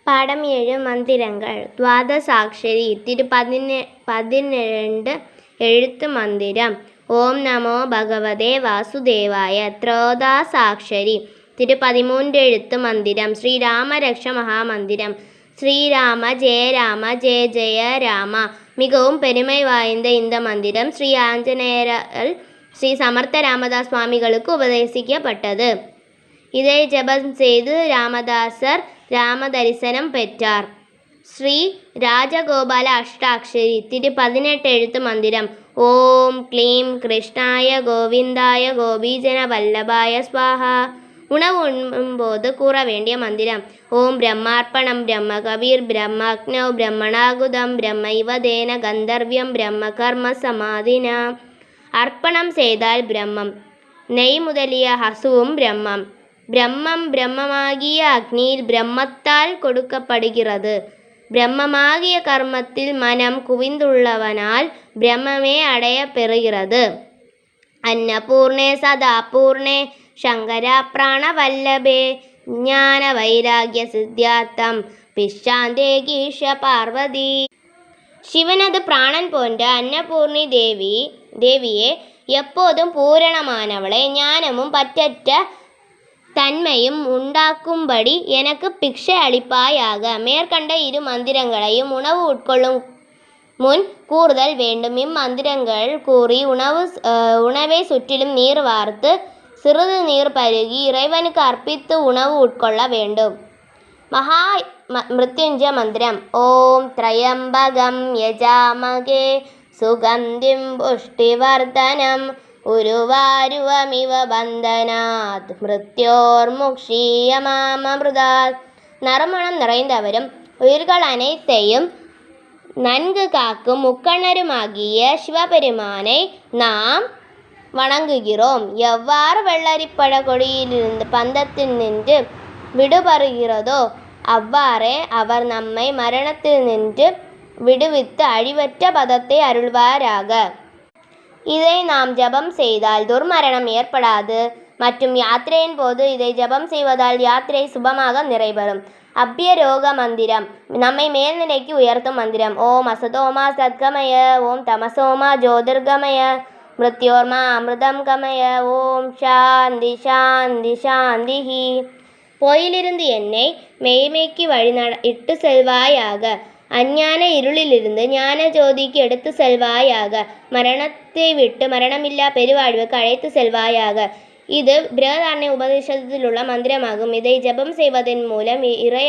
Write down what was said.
പാഠം 7 മന്ദിരങ്ങൾ. ദ്വാദശാക്ഷരി തിരു-12 എഴുത്ത് മന്ദിരം. ഓം നമോ ഭഗവതേ വാസുദേവായ. ത്രോദശാക്ഷരി തിരു-13 എഴുത്ത് മന്ദിരം. ശ്രീരാമരക്ഷ മഹാമന്ദിരം. ஸ்ரீராம ஜெய ராம ஜெய ஜெய ராமா. மிகவும் பெருமை வாய்ந்த இந்த மந்திரம் ஸ்ரீ ஆஞ்சநேயரால் ஸ்ரீ சமர்த்த ராமதாஸ் சுவாமிகளுக்கு உபதேசிக்கப்பட்டது. இதை ஜபம் செய்து ராமதாசர் ராம தரிசனம் பெற்றார். ஸ்ரீ ராஜகோபால அஷ்டாட்சரி திரு-18 எழுத்து மந்திரம். ஓம் க்ளீம் கிருஷ்ணாய கோவிந்தாய கோபீஜன வல்லபாய ஸ்வாஹா. உணவு உண்ணும்போது கூற வேண்டிய மந்திரம். ஓம் பிரம்மார்ப்பணம் பிரம்ம கபீர் பிரம்மக்னௌ பிரம்மணாகுதம் பிரம்ம இவதேன கந்தர்வியம் பிரம்ம கர்ம சமாதினா. அர்ப்பணம் செய்தால் பிரம்மம், நெய் முதலிய ஹசுவும் பிரம்மம். பிரம்மம் பிரம்மமாகிய அக்னியில் பிரம்மத்தால் கொடுக்கப்படுகிறது. பிரம்மமாகிய கர்மத்தில் மனம் குவிந்துள்ளவனால் பிரம்மமே அடைய பெறுகிறது. அன்னபூர்ணே சதாபூர்ணே ശങ്കര പ്രാണവല്ലഭേ ജ്ഞാന വൈരാഗ്യ സിദ്ധ്യാർത്ഥം പിശാന്തേകീശ പാർവതി. சிவனது பிராணன் போன்ற அன்னபூர்ணி தேவியே, எப்போதும் பூரணமானவளே, ஞானமும் பற்றற்ற தன்மையும் உண்டாக்கும்படி எனக்கு பிக்ஷை அளிப்பாயாக. மேற்கண்ட இரு மந்திரங்களையும் உணவு உட்கொள்ளும் முன் கூறுதல் வேண்டும். இம்மந்திரங்கள் கூறி உணவை சுற்றிலும் நீர் வார்த்து சிறிது நீர் பருகி இறைவனுக்கு அர்ப்பித்து உணவு உட்கொள்ள வேண்டும். மகா மிருத்யுஞ்சய மந்திரம். ஓம் த்ரயம்பகம் யஜாமகே சுகந்திம் புஷ்டிவர்தனம் உருவாருவமிவ பந்தனாத் மிருத்யோர்முக்ஷீயமாமருதாத். நறுமணம் நிறைந்தவரும் உயிர்கள் அனைத்தையும் நன்கு காக்கும் முக்கண்ணருமாகிய சிவபெருமானை நாம் வணங்குகிறோம். எவ்வாறு வெள்ளரிப்பட கொடியிலிருந்து பந்தத்தில் நின்று விடுபடுகிறதோ அவ்வாறே அவர் நம்மை மரணத்தில் நின்று விடுவித்து அழிவற்ற பதத்தை அருள்வாராக. இதை நாம் ஜபம் செய்தால் துர்மரணம் ஏற்படாது மற்றும் யாத்திரையின் போது இதை ஜபம் செய்வதால் யாத்திரை சுபமாக நிறைவரும். அப்யரோக மந்திரம், நம்மை மேல்நிலைக்கு உயர்த்தும் மந்திரம். ஓம் அசதோமா சத்கமய ஓம் தமசோமா ஜோதிர்கமய மிருத்யோர்மா அமிர்தம் கமய. ஓம் சாந்தி சாந்தி சாந்திஹி. பொயிலிருந்து என்னை மெய்மைக்கு இட்டு செல்வாயாக. அஞ்ஞான இருளிலிருந்து ஞான ஜோதிக்கு எடுத்து செல்வாயாக. மரணத்தை விட்டு மரணமில்லா பெருவாழ்வுக்கு அழைத்து செல்வாயாக. இது பிரகதாரண்ய உபதேசத்தில் உள்ள மந்திரமாகும். இதை ஜபம் செய்வதன் மூலம் இறை